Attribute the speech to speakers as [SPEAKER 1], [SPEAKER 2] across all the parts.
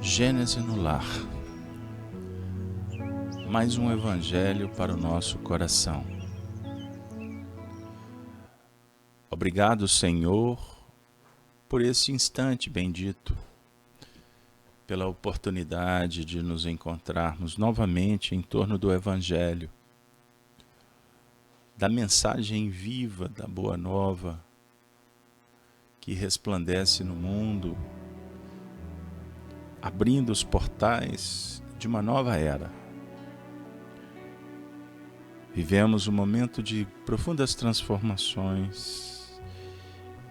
[SPEAKER 1] Gênese no lar. Mais um evangelho para o nosso coração. Obrigado, Senhor, por esse instante bendito, pela oportunidade de nos encontrarmos novamente em torno do evangelho, da mensagem viva da Boa Nova que resplandece no mundo, abrindo os portais de uma nova era. Vivemos um momento de profundas transformações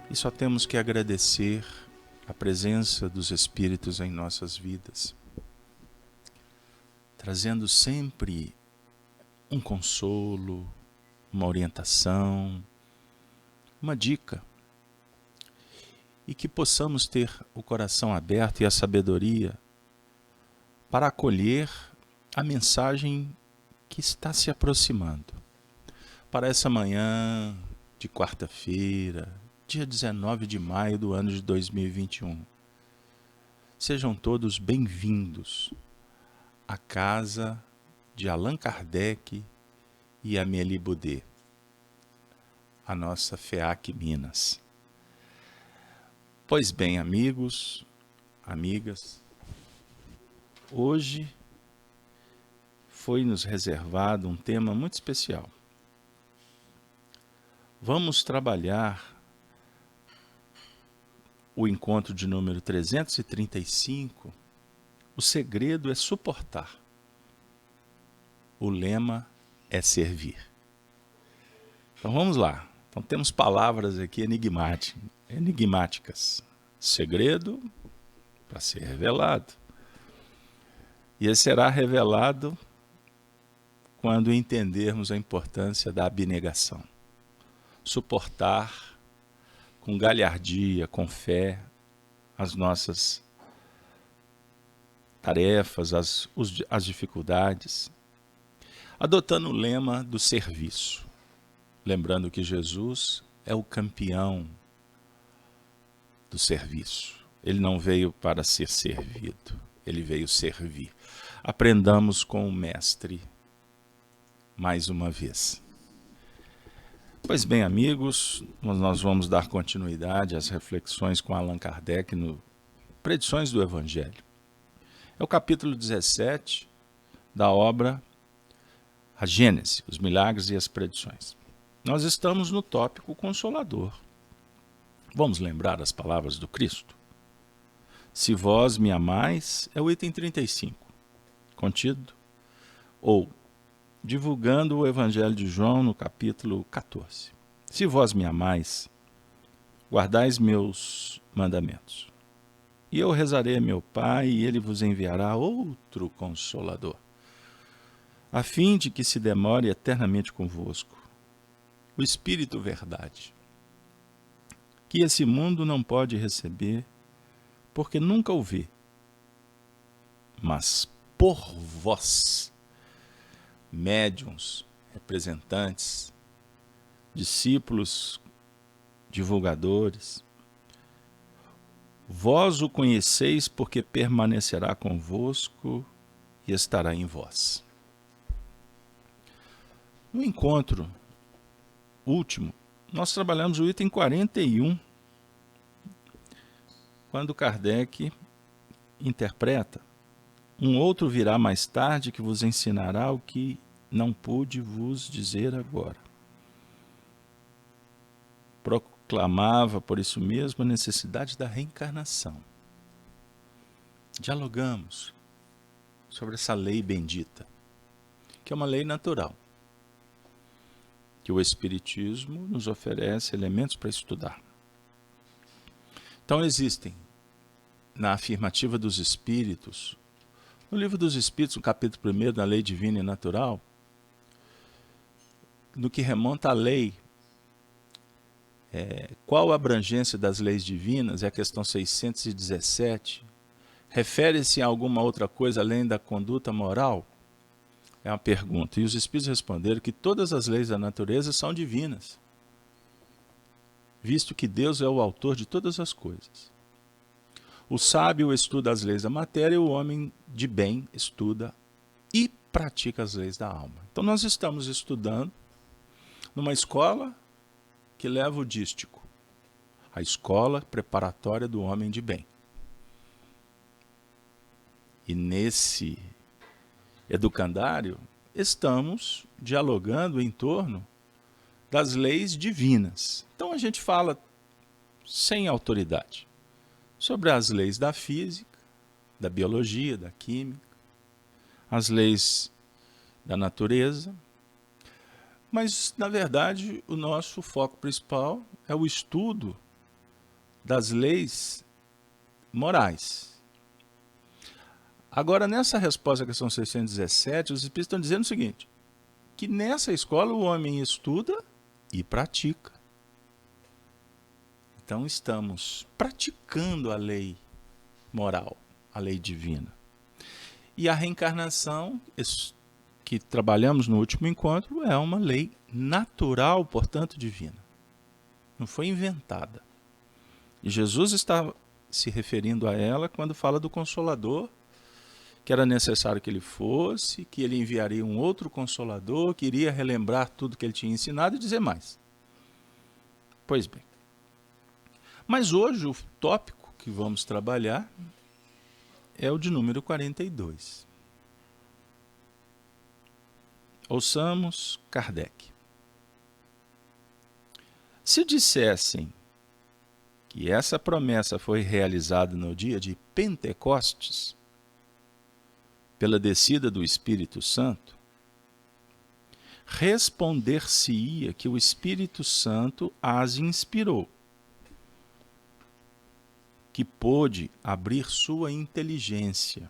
[SPEAKER 1] e só temos que agradecer a presença dos Espíritos em nossas vidas, trazendo sempre um consolo, uma orientação, uma dica, e que possamos ter o coração aberto e a sabedoria para acolher a mensagem que está se aproximando. Para essa manhã de quarta-feira, dia 19 de maio do ano de 2021. Sejam todos bem-vindos à casa de Allan Kardec e Amélie Baudet, a nossa FEAC Minas. Pois bem, amigos, amigas, hoje foi-nos reservado um tema muito especial. Vamos trabalhar o encontro de número 335, o segredo é suportar. O lema é servir. Então vamos lá. Então temos palavras aqui enigmáticas. Segredo para ser revelado. E ele será revelado quando entendermos a importância da abnegação. Suportar com galhardia, com fé, as nossas tarefas, as dificuldades, adotando o lema do serviço. Lembrando que Jesus é o campeão do serviço. Ele não veio para ser servido, ele veio servir. Aprendamos com o Mestre mais uma vez. Pois bem, amigos, nós vamos dar continuidade às reflexões com Allan Kardec no Predições do Evangelho. É o capítulo 17 da obra A Gênese, os Milagres e as Predições. Nós estamos no tópico Consolador. Vamos lembrar as palavras do Cristo? Se vós me amais, é o item 35, contido, ou divulgando o Evangelho de João no capítulo 14. Se vós me amais, guardais meus mandamentos. E eu rezarei a meu Pai, e ele vos enviará outro Consolador, a fim de que se demore eternamente convosco, o Espírito Verdade, que esse mundo não pode receber, porque nunca o vê, mas por vós, médiuns, representantes, discípulos, divulgadores, vós o conheceis porque permanecerá convosco e estará em vós. No encontro último, nós trabalhamos o item 41, quando Kardec interpreta: um outro virá mais tarde que vos ensinará o que não pude vos dizer agora. Proclamava, por isso mesmo, a necessidade da reencarnação. Dialogamos sobre essa lei bendita, que é uma lei natural, que o Espiritismo nos oferece elementos para estudar. Então existem, na afirmativa dos Espíritos, no Livro dos Espíritos, no capítulo 1, da Lei Divina e Natural, no que remonta à lei, qual a abrangência das leis divinas, é a questão 617, refere-se a alguma outra coisa além da conduta moral? É uma pergunta. E os Espíritos responderam que todas as leis da natureza são divinas, visto que Deus é o autor de todas as coisas. O sábio estuda as leis da matéria e o homem de bem estuda e pratica as leis da alma. Então nós estamos estudando numa escola que leva o dístico, a escola preparatória do homem de bem. E nesse educandário estamos dialogando em torno das leis divinas. Então a gente fala sem autoridade sobre as leis da física, da biologia, da química, as leis da natureza, mas na verdade o nosso foco principal é o estudo das leis morais. Agora, nessa resposta à questão 617, os espíritos estão dizendo o seguinte, que nessa escola o homem estuda e pratica. Então estamos praticando a lei moral, a lei divina. E a reencarnação, que trabalhamos no último encontro, é uma lei natural, portanto divina. Não foi inventada. E Jesus está se referindo a ela quando fala do Consolador, que era necessário que ele fosse, que ele enviaria um outro Consolador, que iria relembrar tudo que ele tinha ensinado e dizer mais. Pois bem. Mas hoje o tópico que vamos trabalhar é o de número 42. Ouçamos Kardec. Se dissessem que essa promessa foi realizada no dia de Pentecostes, pela descida do Espírito Santo, responder-se-ia que o Espírito Santo as inspirou, que pôde abrir sua inteligência,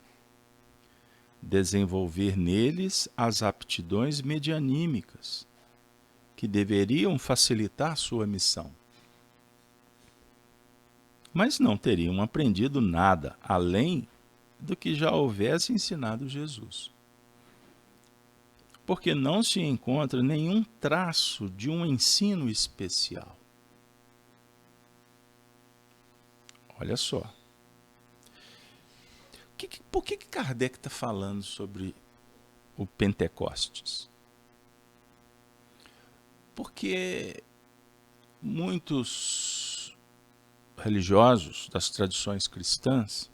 [SPEAKER 1] desenvolver neles as aptidões medianímicas, que deveriam facilitar sua missão. Mas não teriam aprendido nada, além do que já houvesse ensinado Jesus. Porque não se encontra nenhum traço de um ensino especial. Olha só. Por que Kardec está falando sobre o Pentecostes? Porque muitos religiosos das tradições cristãs,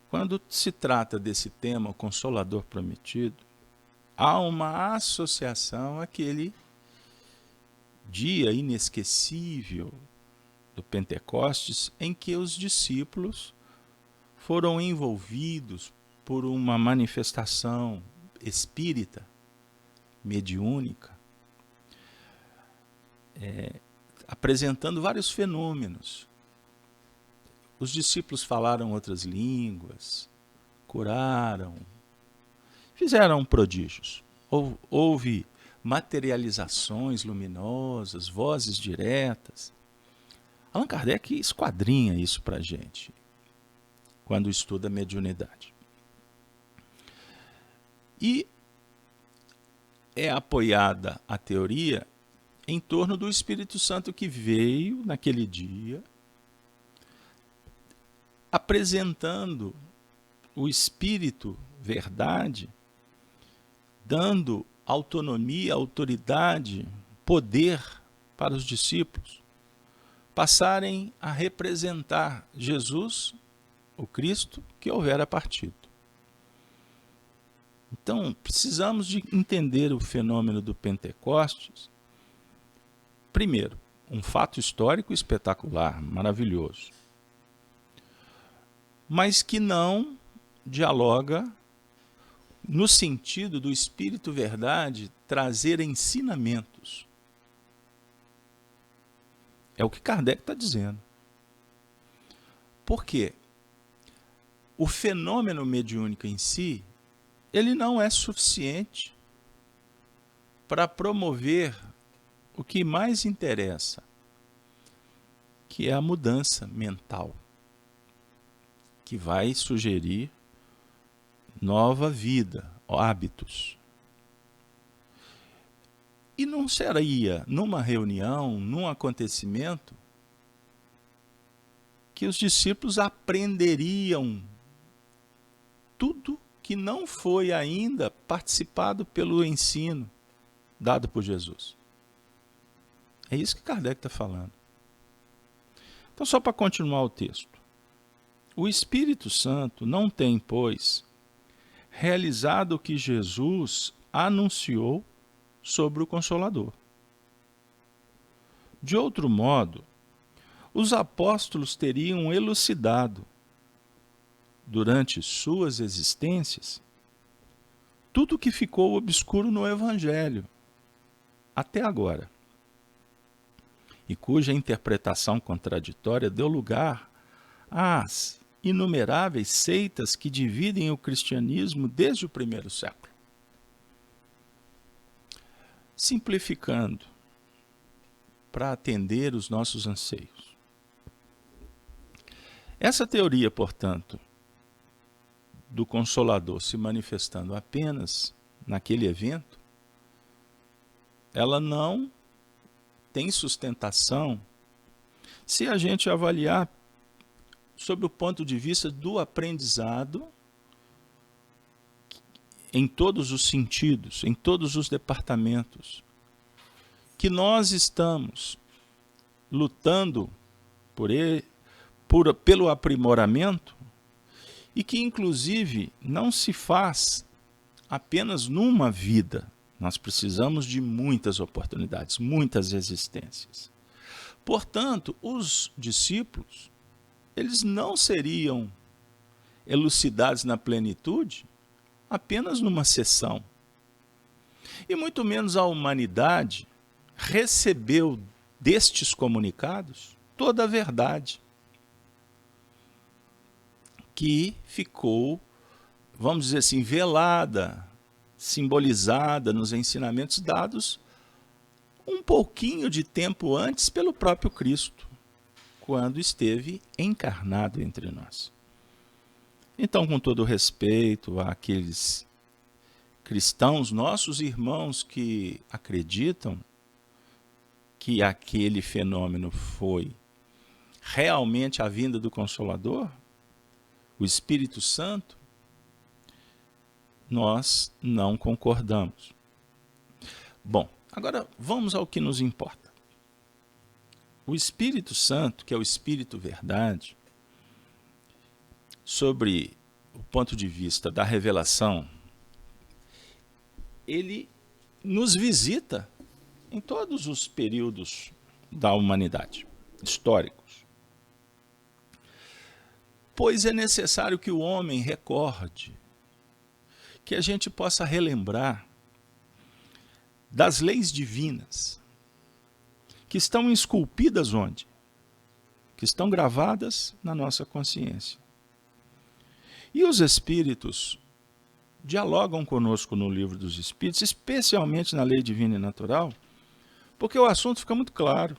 [SPEAKER 1] quando se trata desse tema, o Consolador Prometido, há uma associação àquele dia inesquecível do Pentecostes, em que os discípulos foram envolvidos por uma manifestação espírita, mediúnica, apresentando vários fenômenos. Os discípulos falaram outras línguas, curaram, fizeram prodígios. Houve materializações luminosas, vozes diretas. Allan Kardec esquadrinha isso para a gente, quando estuda a mediunidade. E é apoiada a teoria em torno do Espírito Santo que veio naquele dia, apresentando o Espírito verdade, dando autonomia, autoridade, poder para os discípulos passarem a representar Jesus, o Cristo, que houvera partido. Então, precisamos de entender o fenômeno do Pentecostes. Primeiro, um fato histórico espetacular, maravilhoso, mas que não dialoga no sentido do Espírito Verdade trazer ensinamentos. É o que Kardec está dizendo. Por quê? O fenômeno mediúnico em si, ele não é suficiente para promover o que mais interessa, que é a mudança mental, que vai sugerir nova vida, hábitos. E não seria numa reunião, num acontecimento, que os discípulos aprenderiam tudo que não foi ainda participado pelo ensino dado por Jesus. É isso que Kardec está falando. Então, só para continuar o texto. O Espírito Santo não tem, pois, realizado o que Jesus anunciou sobre o Consolador. De outro modo, os apóstolos teriam elucidado, durante suas existências, tudo o que ficou obscuro no Evangelho, até agora, e cuja interpretação contraditória deu lugar às inumeráveis seitas que dividem o cristianismo desde o primeiro século. Simplificando, para atender os nossos anseios. Essa teoria, portanto, do Consolador se manifestando apenas naquele evento, ela não tem sustentação se a gente avaliar sob o ponto de vista do aprendizado em todos os sentidos, em todos os departamentos, que nós estamos lutando pelo aprimoramento e que, inclusive, não se faz apenas numa vida. Nós precisamos de muitas oportunidades, muitas existências. Portanto, os discípulos, eles não seriam elucidados na plenitude apenas numa sessão. E muito menos a humanidade recebeu destes comunicados toda a verdade que ficou, vamos dizer assim, velada, simbolizada nos ensinamentos dados um pouquinho de tempo antes pelo próprio Cristo, quando esteve encarnado entre nós. Então, com todo respeito àqueles cristãos, nossos irmãos que acreditam que aquele fenômeno foi realmente a vinda do Consolador, o Espírito Santo, nós não concordamos. Bom, agora vamos ao que nos importa. O Espírito Santo, que é o Espírito Verdade, sobre o ponto de vista da revelação, ele nos visita em todos os períodos da humanidade, históricos. Pois é necessário que o homem recorde, que a gente possa relembrar das leis divinas, que estão esculpidas onde? Que estão gravadas na nossa consciência. E os Espíritos dialogam conosco no Livro dos Espíritos, especialmente na lei divina e natural, porque o assunto fica muito claro.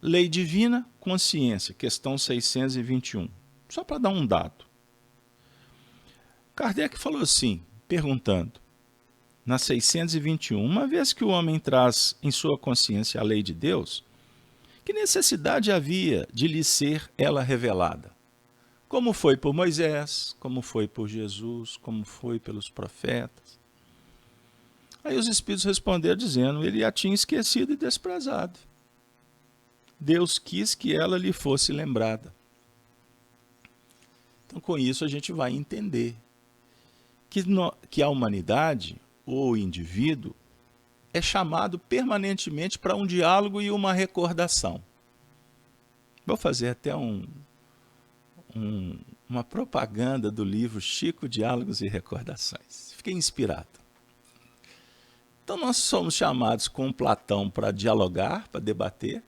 [SPEAKER 1] Lei divina, consciência, questão 621. Só para dar um dado. Kardec falou assim, perguntando, na 621, uma vez que o homem traz em sua consciência a lei de Deus, que necessidade havia de lhe ser ela revelada? Como foi por Moisés, como foi por Jesus, como foi pelos profetas. Aí os Espíritos responderam dizendo, ele a tinha esquecido e desprezado. Deus quis que ela lhe fosse lembrada. Então, com isso, a gente vai entender que a humanidade, ou o indivíduo, é chamado permanentemente para um diálogo e uma recordação. Vou fazer até uma propaganda do livro Chico, Diálogos e Recordações. Fiquei inspirado. Então, nós somos chamados com Platão para dialogar, para debater,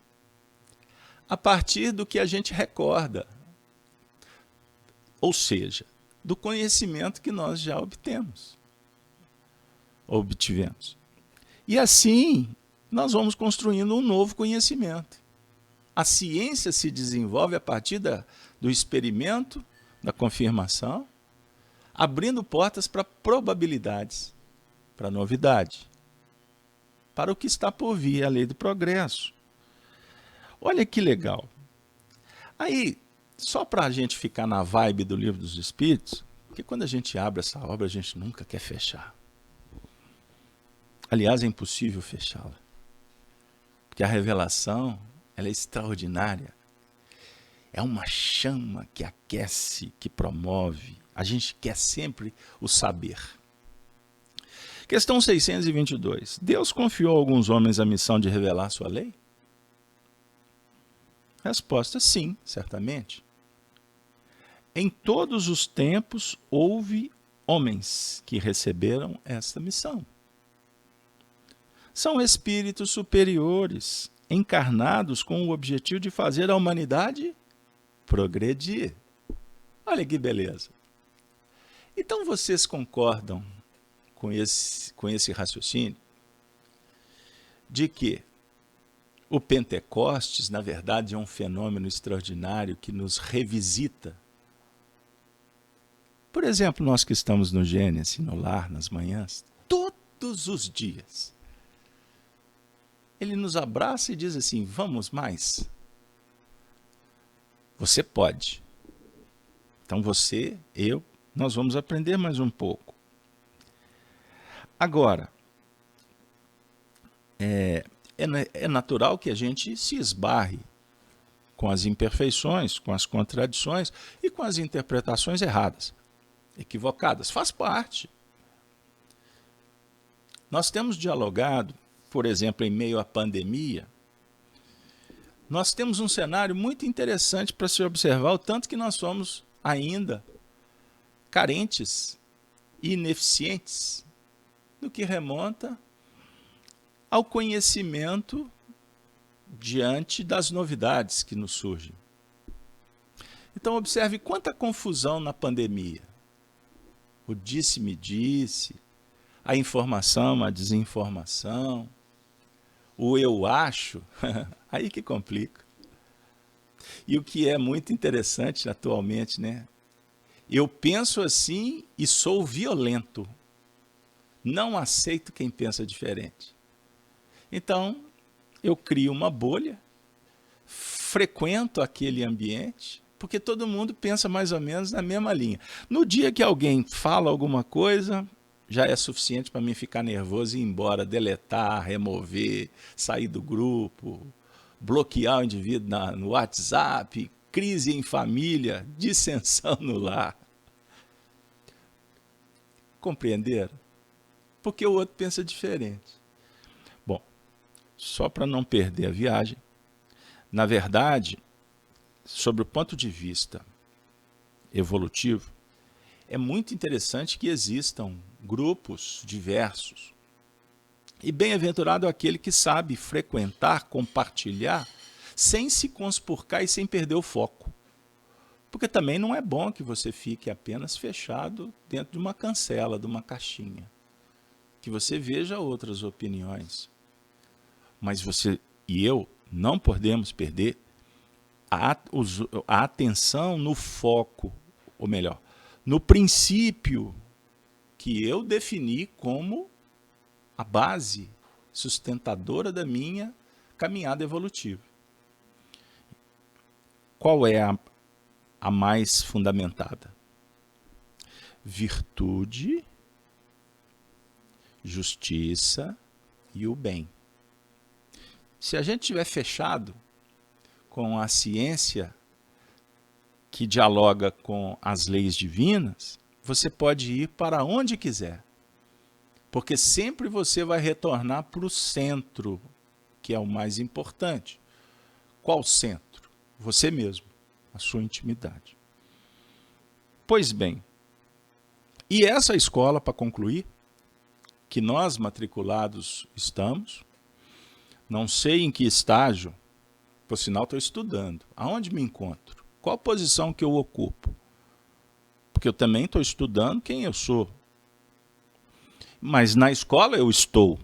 [SPEAKER 1] a partir do que a gente recorda, ou seja, do conhecimento que nós já obtivemos. E assim, nós vamos construindo um novo conhecimento. A ciência se desenvolve a partir do experimento, da confirmação, abrindo portas para probabilidades, para novidade, para o que está por vir, a lei do progresso. Olha que legal. Aí, só para a gente ficar na vibe do Livro dos Espíritos, porque quando a gente abre essa obra, a gente nunca quer fechar. Aliás, é impossível fechá-la. Porque a revelação, ela é extraordinária. É uma chama que aquece, que promove. A gente quer sempre o saber. Questão 622. Deus confiou a alguns homens a missão de revelar sua lei? Resposta: sim, certamente. Em todos os tempos houve homens que receberam esta missão. São espíritos superiores, encarnados com o objetivo de fazer a humanidade progredir. Olha que beleza. Então vocês concordam com esse raciocínio de que o Pentecostes, na verdade, é um fenômeno extraordinário que nos revisita? Por exemplo, nós que estamos no Gênesis, no lar, nas manhãs, todos os dias, ele nos abraça e diz assim: vamos mais? Você pode. Então você, eu, nós vamos aprender mais um pouco. Agora, é natural que a gente se esbarre com as imperfeições, com as contradições e com as interpretações erradas, equivocadas. Faz parte. Nós temos dialogado, por exemplo, em meio à pandemia, nós temos um cenário muito interessante para se observar, o tanto que nós somos ainda carentes e ineficientes no que remonta ao conhecimento diante das novidades que nos surgem. Então observe quanta confusão na pandemia. O disse-me-disse, a informação, a desinformação, o eu acho, aí que complica. E o que é muito interessante atualmente, né? Eu penso assim e sou violento. Não aceito quem pensa diferente. Então, eu crio uma bolha, frequento aquele ambiente, porque todo mundo pensa mais ou menos na mesma linha. No dia que alguém fala alguma coisa, já é suficiente para mim ficar nervoso e ir embora, deletar, remover, sair do grupo, bloquear o indivíduo no WhatsApp, crise em família, dissensão no lar. Compreenderam? Porque o outro pensa diferente. Bom, só para não perder a viagem, na verdade, sobre o ponto de vista evolutivo, é muito interessante que existam grupos diversos. E bem-aventurado aquele que sabe frequentar, compartilhar, sem se conspurcar e sem perder o foco. Porque também não é bom que você fique apenas fechado dentro de uma cancela, de uma caixinha. Que você veja outras opiniões. Mas você e eu não podemos perder a atenção no foco, ou melhor, no princípio que eu defini como a base sustentadora da minha caminhada evolutiva. Qual é a mais fundamentada? Virtude, justiça e o bem. Se a gente estiver fechado com a ciência que dialoga com as leis divinas, você pode ir para onde quiser. Porque sempre você vai retornar para o centro, que é o mais importante. Qual centro? Você mesmo, a sua intimidade. Pois bem, e essa escola, para concluir, que nós matriculados estamos, não sei em que estágio, por sinal estou estudando, aonde me encontro, qual a posição que eu ocupo, porque eu também estou estudando quem eu sou. Mas na escola eu estou,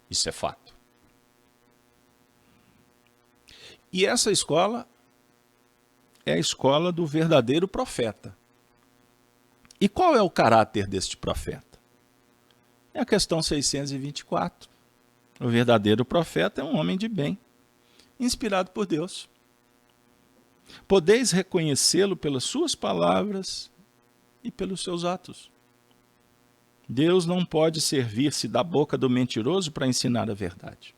[SPEAKER 1] isso é fato. E essa escola é a escola do verdadeiro profeta. E qual é o caráter deste profeta? É a questão 624. O verdadeiro profeta é um homem de bem, inspirado por Deus. Podeis reconhecê-lo pelas suas palavras e pelos seus atos. Deus não pode servir-se da boca do mentiroso para ensinar a verdade.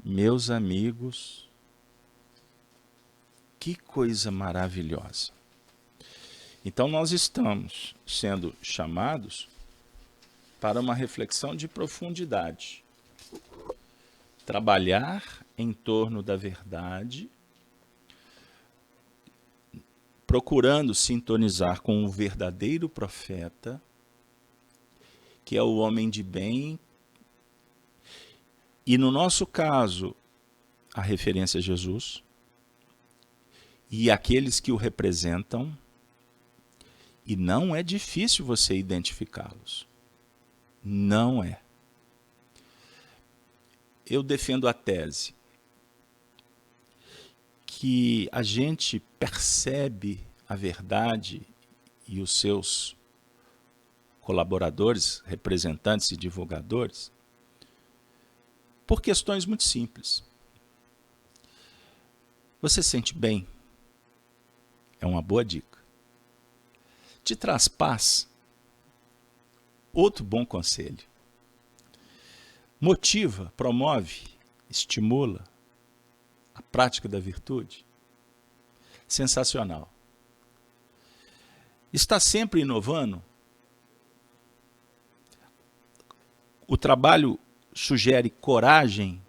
[SPEAKER 1] Meus amigos, que coisa maravilhosa. Então nós estamos sendo chamados para uma reflexão de profundidade. Trabalhar em torno da verdade, procurando sintonizar com o verdadeiro profeta, que é o homem de bem, e no nosso caso, a referência a Jesus, e aqueles que o representam, e não é difícil você identificá-los. Não é. Eu defendo a tese que a gente percebe a verdade e os seus colaboradores, representantes e divulgadores, por questões muito simples. Você se sente bem? É uma boa dica. Te traz paz? Outro bom conselho. Motiva, promove, estimula a prática da virtude? Sensacional. Está sempre inovando? O trabalho sugere coragem,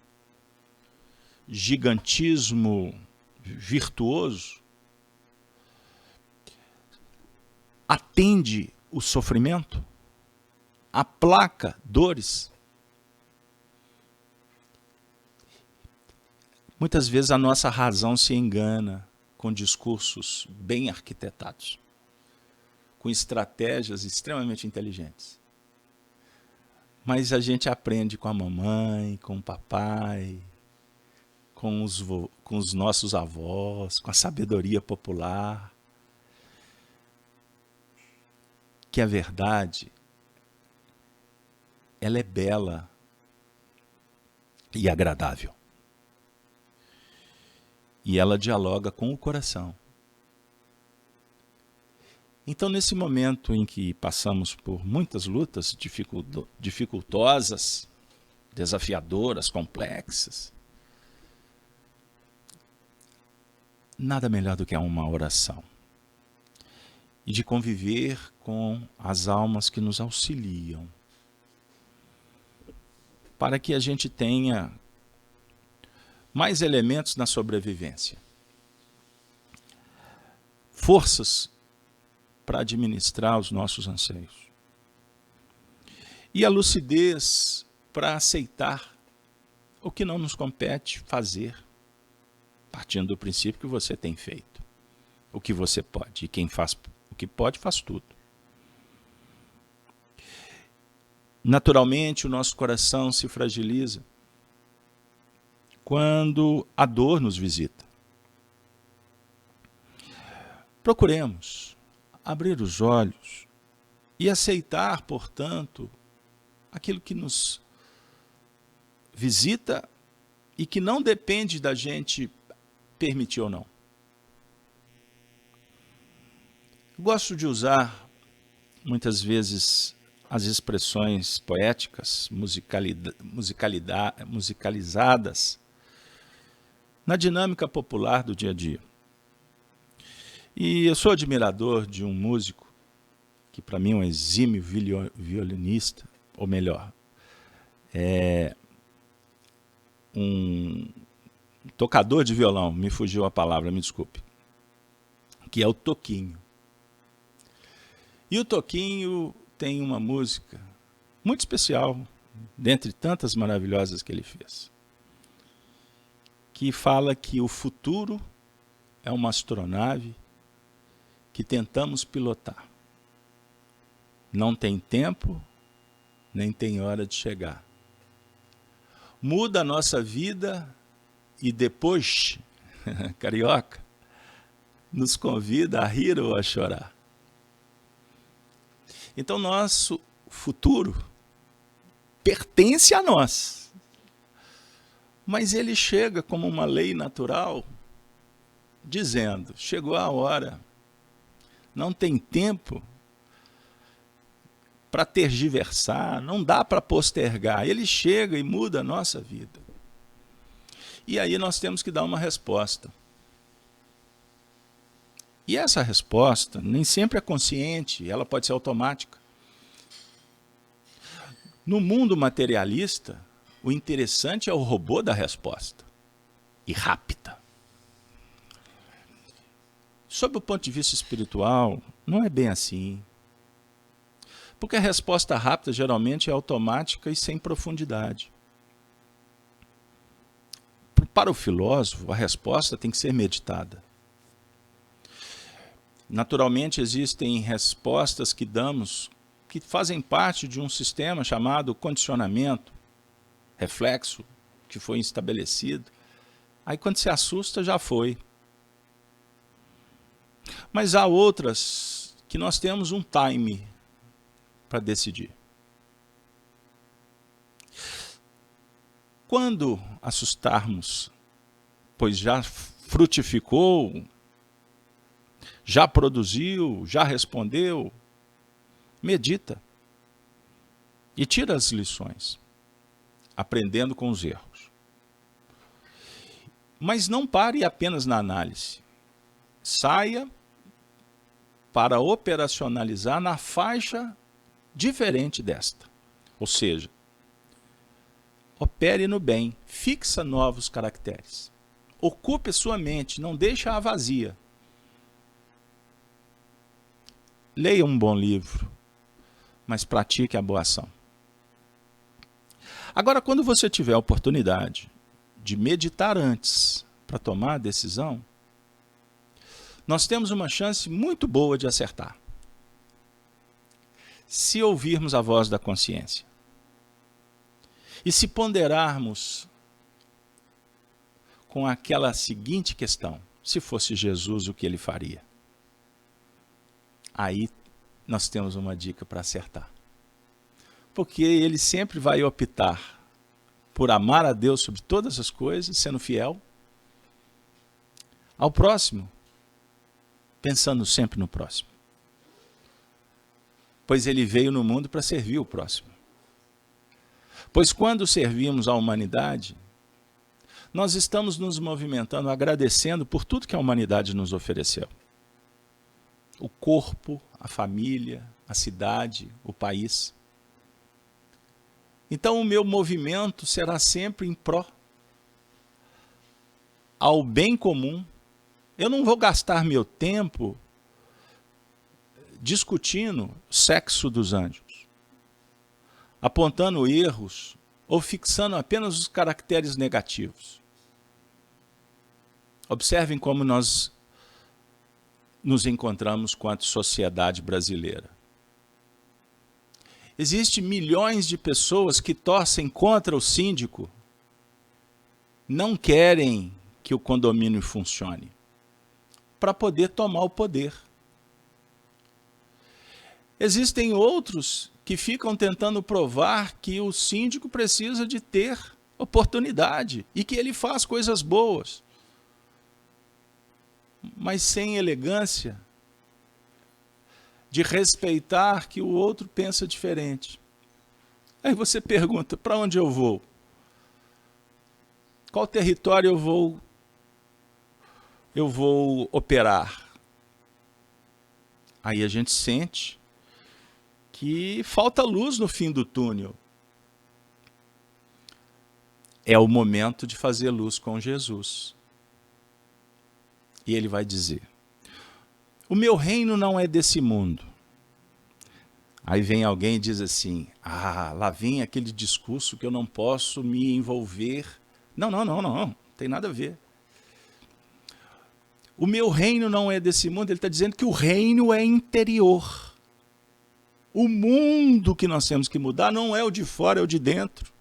[SPEAKER 1] gigantismo virtuoso? Atende o sofrimento? Aplaca dores? Muitas vezes a nossa razão se engana com discursos bem arquitetados, com estratégias extremamente inteligentes. Mas a gente aprende com a mamãe, com o papai, com os nossos avós, com a sabedoria popular, que a verdade, ela é bela e agradável. E ela dialoga com o coração. Então, nesse momento em que passamos por muitas lutas dificultosas, desafiadoras, complexas, nada melhor do que uma oração. E de conviver com as almas que nos auxiliam, para que a gente tenha mais elementos na sobrevivência. Forças para administrar os nossos anseios. E a lucidez para aceitar o que não nos compete fazer, partindo do princípio que você tem feito, o que você pode. E quem faz o que pode, faz tudo. Naturalmente, o nosso coração se fragiliza quando a dor nos visita. Procuremos abrir os olhos e aceitar, portanto, aquilo que nos visita e que não depende da gente permitir ou não. Gosto de usar, muitas vezes, as expressões poéticas, musicalizadas, na dinâmica popular do dia a dia. E eu sou admirador de um músico, que para mim é um exímio violinista, ou melhor, é um tocador de violão, me fugiu a palavra, me desculpe, que é o Toquinho. E o Toquinho tem uma música muito especial, dentre tantas maravilhosas que ele fez, que fala que o futuro é uma astronave que tentamos pilotar. Não tem tempo, nem tem hora de chegar. Muda a nossa vida e depois, carioca, nos convida a rir ou a chorar. Então, nosso futuro pertence a nós. Mas ele chega como uma lei natural dizendo: chegou a hora, não tem tempo para tergiversar, não dá para postergar. Ele chega e muda a nossa vida. E aí nós temos que dar uma resposta. E essa resposta nem sempre é consciente, ela pode ser automática. No mundo materialista, o interessante é o robô da resposta. E rápida. Sob o ponto de vista espiritual, não é bem assim. Porque a resposta rápida geralmente é automática e sem profundidade. Para o filósofo, a resposta tem que ser meditada. Naturalmente, existem respostas que damos que fazem parte de um sistema chamado condicionamento, reflexo, que foi estabelecido. Aí, quando se assusta, já foi. Mas há outras que nós temos um time para decidir. Quando assustarmos, pois já frutificou, já produziu, já respondeu, medita e tira as lições, aprendendo com os erros. Mas não pare apenas na análise. Saia para operacionalizar na faixa diferente desta. Ou seja, opere no bem, fixa novos caracteres. Ocupe sua mente, não deixe-a vazia. Leia um bom livro, mas pratique a boa ação. Agora, quando você tiver a oportunidade de meditar antes para tomar a decisão, nós temos uma chance muito boa de acertar. Se ouvirmos a voz da consciência e se ponderarmos com aquela seguinte questão: se fosse Jesus, o que ele faria? Aí nós temos uma dica para acertar. Porque ele sempre vai optar por amar a Deus sobre todas as coisas, sendo fiel ao próximo, pensando sempre no próximo. Pois ele veio no mundo para servir o próximo. Pois quando servimos a humanidade, nós estamos nos movimentando, agradecendo por tudo que a humanidade nos ofereceu. O corpo, a família, a cidade, o país. Então o meu movimento será sempre em pró ao bem comum. Eu não vou gastar meu tempo discutindo o sexo dos anjos, apontando erros ou fixando apenas os caracteres negativos. Observem como nós nos encontramos quanto sociedade brasileira. Existem milhões de pessoas que torcem contra o síndico, não querem que o condomínio funcione, para poder tomar o poder. Existem outros que ficam tentando provar que o síndico precisa de ter oportunidade e que ele faz coisas boas, mas sem elegância de respeitar que o outro pensa diferente. Aí você pergunta: para onde eu vou? Qual território eu vou operar? Aí a gente sente que falta luz no fim do túnel. É o momento de fazer luz com Jesus. E ele vai dizer: o meu reino não é desse mundo. Aí vem alguém e diz assim: lá vem aquele discurso que eu não posso me envolver. Não tem nada a ver. O meu reino não é desse mundo. Ele está dizendo que o reino é interior. O mundo que nós temos que mudar não é o de fora, é o de dentro.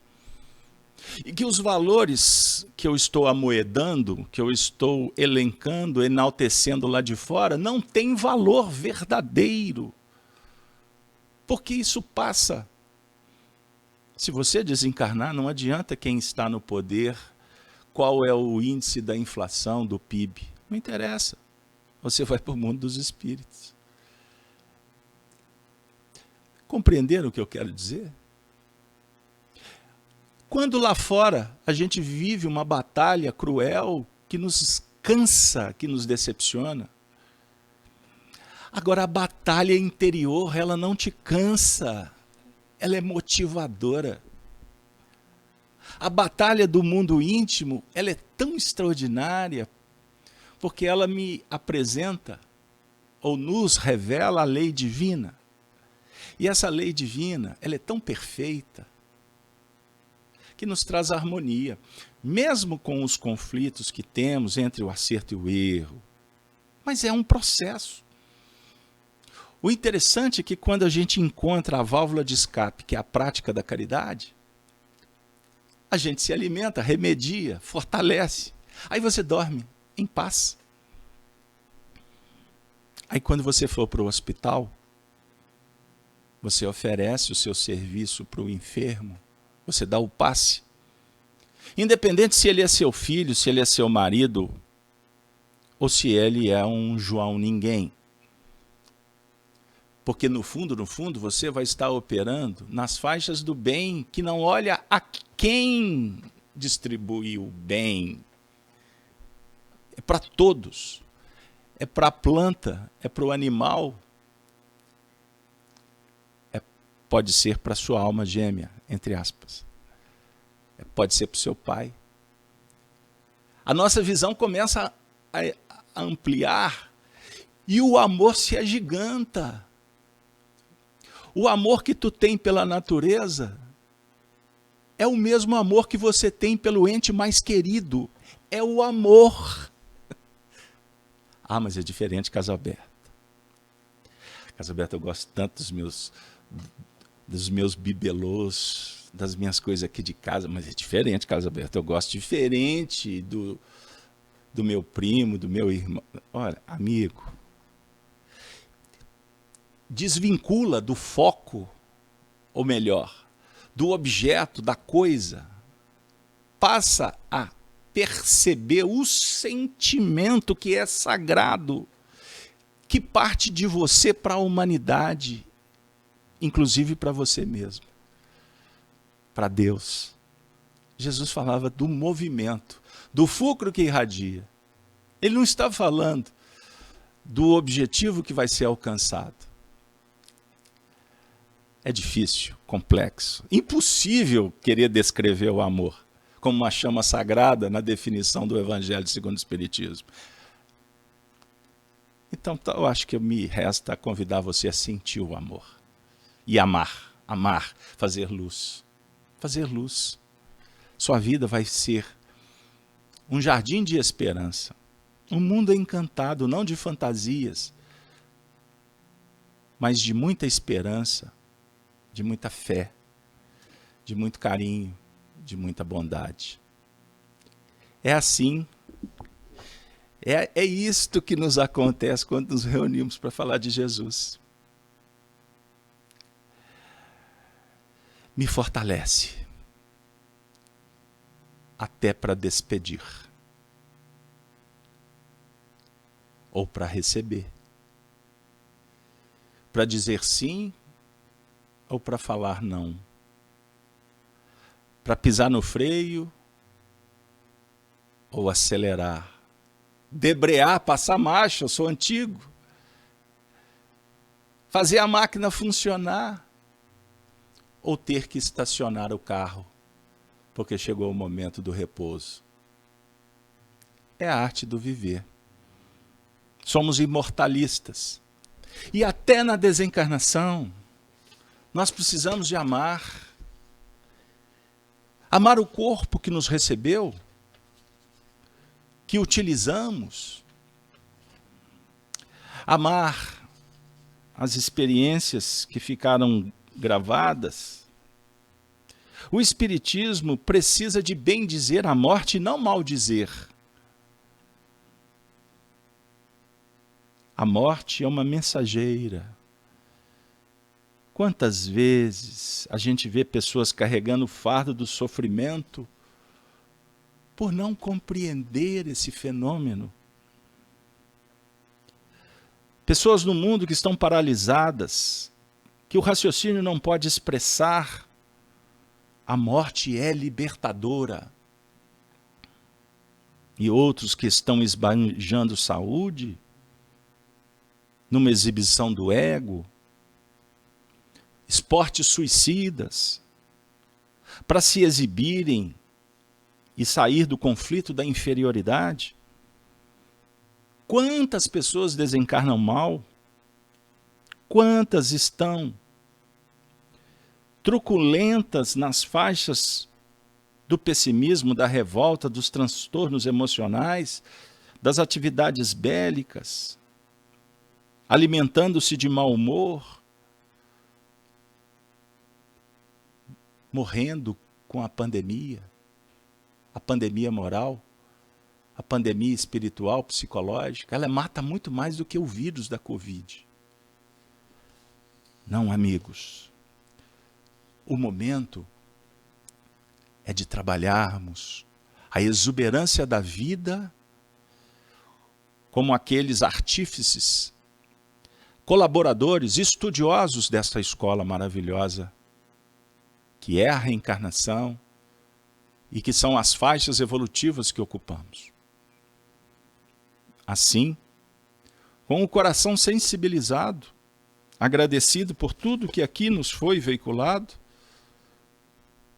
[SPEAKER 1] E que os valores que eu estou amoedando, que eu estou elencando, enaltecendo lá de fora, não têm valor verdadeiro. Porque isso passa. Se você desencarnar, não adianta quem está no poder, qual é o índice da inflação do PIB. Não interessa. Você vai para o mundo dos espíritos. Compreenderam o que eu quero dizer? Quando lá fora a gente vive uma batalha cruel que nos cansa, que nos decepciona, agora a batalha interior, ela não te cansa, ela é motivadora. A batalha do mundo íntimo, ela é tão extraordinária, porque ela me apresenta, ou nos revela a lei divina. E essa lei divina, ela é tão perfeita, que nos traz harmonia, mesmo com os conflitos que temos entre o acerto e o erro. Mas é um processo. O interessante é que quando a gente encontra a válvula de escape, que é a prática da caridade, a gente se alimenta, remedia, fortalece. Aí você dorme em paz. Aí quando você for para o hospital, você oferece o seu serviço para o enfermo, você dá o passe. Independente se ele é seu filho, se ele é seu marido, ou se ele é um João ninguém. Porque no fundo, você vai estar operando nas faixas do bem, que não olha a quem distribui o bem. É para todos. É para a planta, é para o animal. Pode ser para a sua alma gêmea, entre aspas. Pode ser para o seu pai. A nossa visão começa a ampliar e o amor se agiganta. O amor que tu tem pela natureza é o mesmo amor que você tem pelo ente mais querido. É o amor. Ah, mas é diferente, Casalberto. Casalberto, eu gosto tanto dos meus bibelôs, das minhas coisas aqui de casa, mas é diferente, Casalberto. Eu gosto diferente do meu primo, do meu irmão. Olha, amigo, desvincula do foco, ou melhor, do objeto, da coisa. Passa a perceber o sentimento que é sagrado, que parte de você para a humanidade, inclusive para você mesmo, para Deus. Jesus falava do movimento, do fulcro que irradia. Ele não está falando do objetivo que vai ser alcançado. É difícil, complexo, impossível querer descrever o amor como uma chama sagrada na definição do Evangelho segundo o Espiritismo. Então, eu acho que me resta convidar você a sentir o amor. E amar, fazer luz. Fazer luz. Sua vida vai ser um jardim de esperança. Um mundo encantado, não de fantasias, mas de muita esperança, de muita fé, de muito carinho, de muita bondade. É assim, é isto que nos acontece quando nos reunimos para falar de Jesus. Me fortalece até para despedir ou para receber, para dizer sim ou para falar não, para pisar no freio ou acelerar, debrear, passar marcha, eu sou antigo, fazer a máquina funcionar, ou ter que estacionar o carro, porque chegou o momento do repouso. É a arte do viver. Somos imortalistas. E até na desencarnação, nós precisamos de amar. Amar o corpo que nos recebeu, que utilizamos. Amar as experiências que ficaram gravadas. O Espiritismo precisa de bem dizer a morte e não mal dizer. A morte é uma mensageira. Quantas vezes a gente vê pessoas carregando o fardo do sofrimento por não compreender esse fenômeno? Pessoas no mundo que estão paralisadas, que o raciocínio não pode expressar. A morte é libertadora. E outros que estão esbanjando saúde, numa exibição do ego, esportes suicidas, para se exibirem e sair do conflito da inferioridade. Quantas pessoas desencarnam mal? Quantas estão truculentas nas faixas do pessimismo, da revolta, dos transtornos emocionais, das atividades bélicas, alimentando-se de mau humor, morrendo com a pandemia moral, a pandemia espiritual, psicológica. Ela mata muito mais do que o vírus da Covid. Não, amigos, o momento é de trabalharmos a exuberância da vida como aqueles artífices, colaboradores, estudiosos desta escola maravilhosa, que é a reencarnação e que são as faixas evolutivas que ocupamos. Assim, com o coração sensibilizado, agradecido por tudo que aqui nos foi veiculado,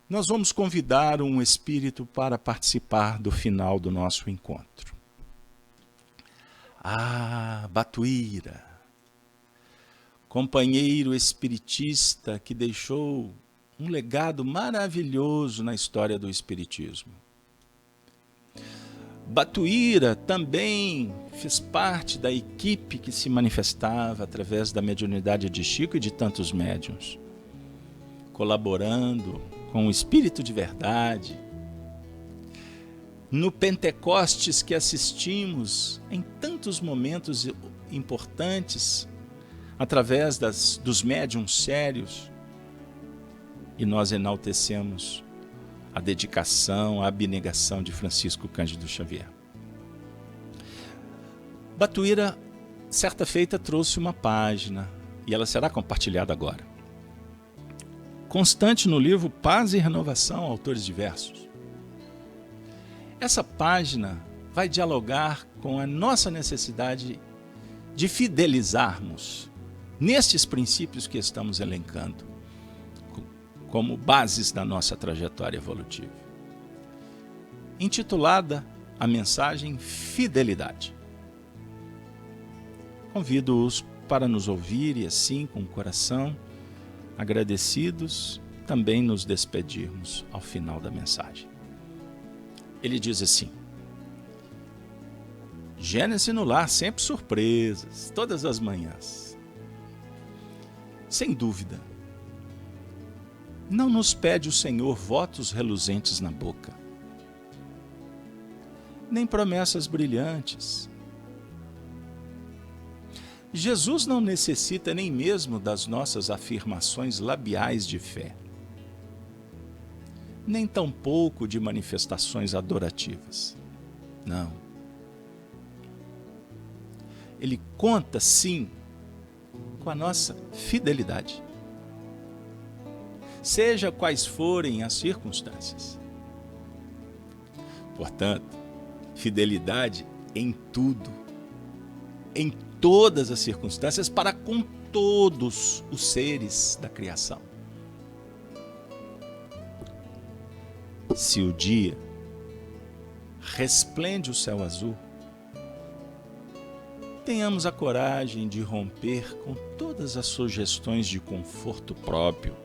[SPEAKER 1] nós vamos convidar um espírito para participar do final do nosso encontro. Batuíra, companheiro espiritista que deixou um legado maravilhoso na história do espiritismo. Batuíra também fez parte da equipe que se manifestava através da mediunidade de Chico e de tantos médiuns, colaborando com o espírito de verdade. No Pentecostes que assistimos em tantos momentos importantes, através dos médiuns sérios, e nós enaltecemos a dedicação, a abnegação de Francisco Cândido Xavier. Batuíra, certa feita, trouxe uma página, e ela será compartilhada agora. Constante no livro Paz e Renovação, Autores Diversos. Essa página vai dialogar com a nossa necessidade de fidelizarmos nestes princípios que estamos elencando como bases da nossa trajetória evolutiva. Intitulada a mensagem Fidelidade. Convido-os para nos ouvir e assim, com o coração agradecidos, também nos despedirmos ao final da mensagem. Ele diz assim: Gênesis no lar, sempre surpresas, todas as manhãs. Sem dúvida, não nos pede o Senhor votos reluzentes na boca, nem promessas brilhantes. Jesus não necessita nem mesmo das nossas afirmações labiais de fé, nem tampouco de manifestações adorativas. Não. Ele conta, sim, com a nossa fidelidade, seja quais forem as circunstâncias. Portanto, fidelidade em tudo, em todas as circunstâncias, para com todos os seres da criação. Se o dia resplende o céu azul, tenhamos a coragem de romper com todas as sugestões de conforto próprio,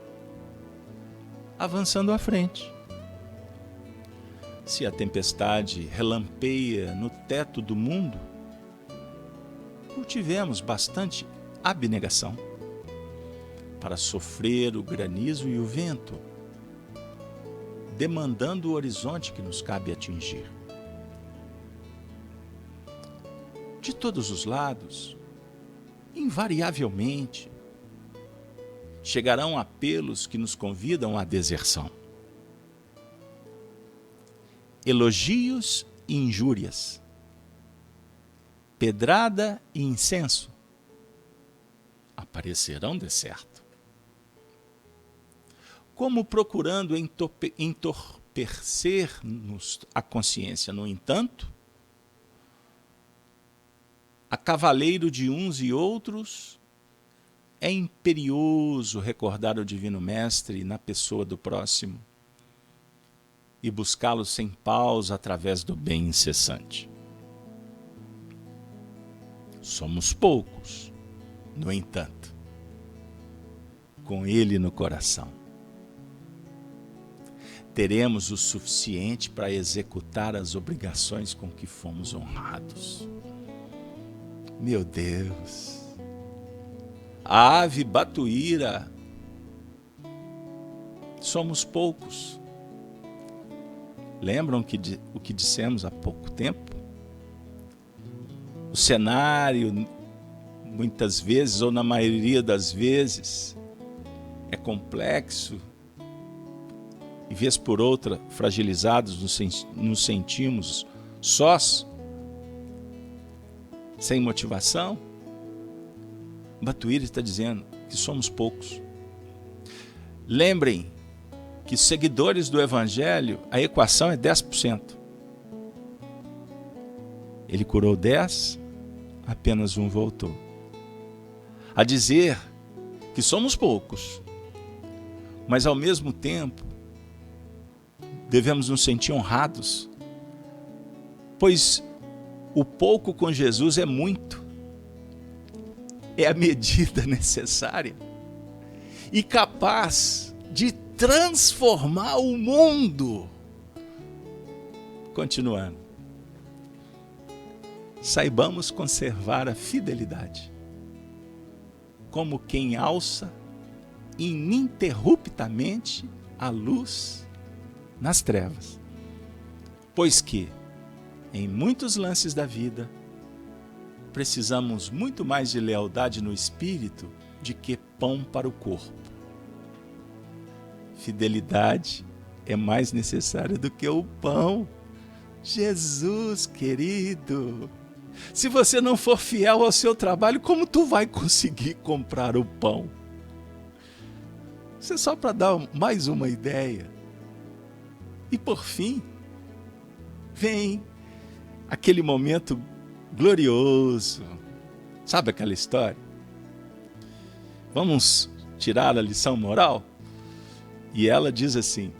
[SPEAKER 1] avançando à frente. Se a tempestade relampeia no teto do mundo, cultivemos bastante abnegação para sofrer o granizo e o vento, demandando o horizonte que nos cabe atingir. De todos os lados, invariavelmente, chegarão apelos que nos convidam à deserção. Elogios e injúrias, pedrada e incenso, aparecerão decerto. Como procurando entorpecer-nos a consciência, no entanto, a cavaleiro de uns e outros, é imperioso recordar o Divino Mestre na pessoa do próximo e buscá-lo sem pausa através do bem incessante. Somos poucos, no entanto, com Ele no coração. Teremos o suficiente para executar as obrigações com que fomos honrados. Meu Deus! A ave batuíra, somos poucos. Lembram o que dissemos há pouco tempo? O cenário, muitas vezes, ou na maioria das vezes, é complexo, e vez por outra, fragilizados, nos sentimos sós, sem motivação. Batuíra está dizendo que somos poucos. Lembrem que seguidores do Evangelho, a equação é 10%. Ele curou 10, apenas um voltou. A dizer que somos poucos, mas ao mesmo tempo devemos nos sentir honrados, pois o pouco com Jesus é muito. É a medida necessária e capaz de transformar o mundo. Continuando. Saibamos conservar a fidelidade, como quem alça ininterruptamente a luz nas trevas. Pois que, em muitos lances da vida, precisamos muito mais de lealdade no espírito de que pão para o corpo. Fidelidade é mais necessária do que o pão. Jesus querido, se você não for fiel ao seu trabalho, como tu vai conseguir comprar o pão? Isso é só para dar mais uma ideia. E por fim, vem aquele momento glorioso. Sabe aquela história? Vamos tirar a lição moral? E ela diz assim: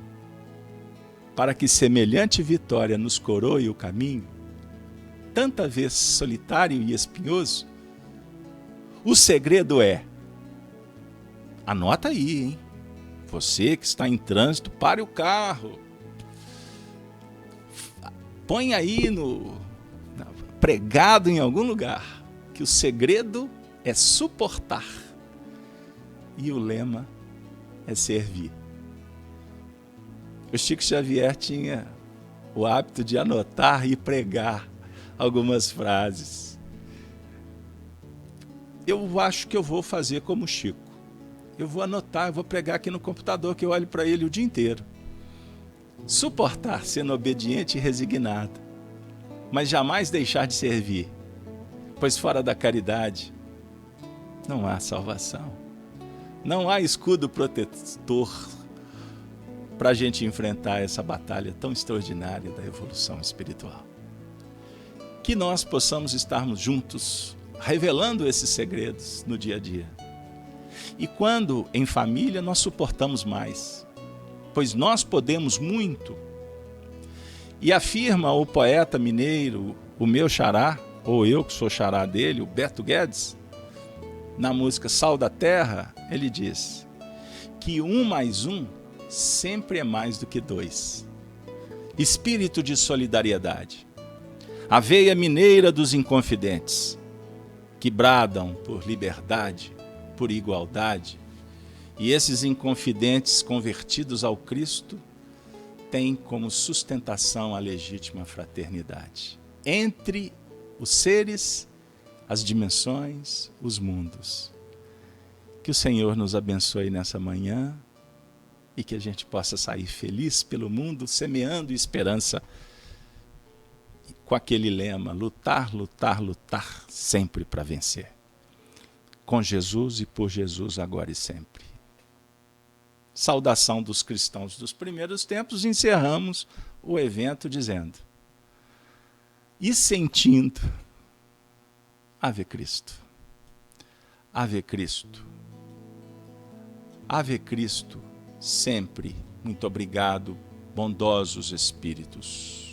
[SPEAKER 1] para que semelhante vitória nos coroe o caminho, tanta vez solitário e espinhoso, o segredo é, anota aí, hein? Você que está em trânsito, pare o carro. Põe aí pregado em algum lugar, que o segredo é suportar e o lema é servir. O Chico Xavier tinha o hábito de anotar e pregar algumas frases. Eu acho que eu vou fazer como o Chico. Eu vou anotar, eu vou pregar aqui no computador, que eu olho para ele o dia inteiro. Suportar sendo obediente e resignado, mas jamais deixar de servir, pois fora da caridade não há salvação. Não há escudo protetor para a gente enfrentar essa batalha tão extraordinária da evolução espiritual. Que nós possamos estarmos juntos, revelando esses segredos no dia a dia. E quando em família, nós suportamos mais, pois nós podemos muito. E afirma o poeta mineiro, o meu xará, ou eu que sou xará dele, o Beto Guedes, na música Sal da Terra, ele diz que 1 mais 1 sempre é mais do que 2. Espírito de solidariedade. A veia mineira dos inconfidentes, que bradam por liberdade, por igualdade, e esses inconfidentes convertidos ao Cristo têm como sustentação a legítima fraternidade entre os seres, as dimensões, os mundos. Que o Senhor nos abençoe nessa manhã e que a gente possa sair feliz pelo mundo, semeando esperança com aquele lema: lutar, lutar, lutar, sempre para vencer. com Jesus e por Jesus agora e sempre. Saudação dos cristãos dos primeiros tempos, encerramos o evento dizendo: e sentindo, Ave Cristo, Ave Cristo, Ave Cristo, sempre. Muito obrigado, bondosos Espíritos.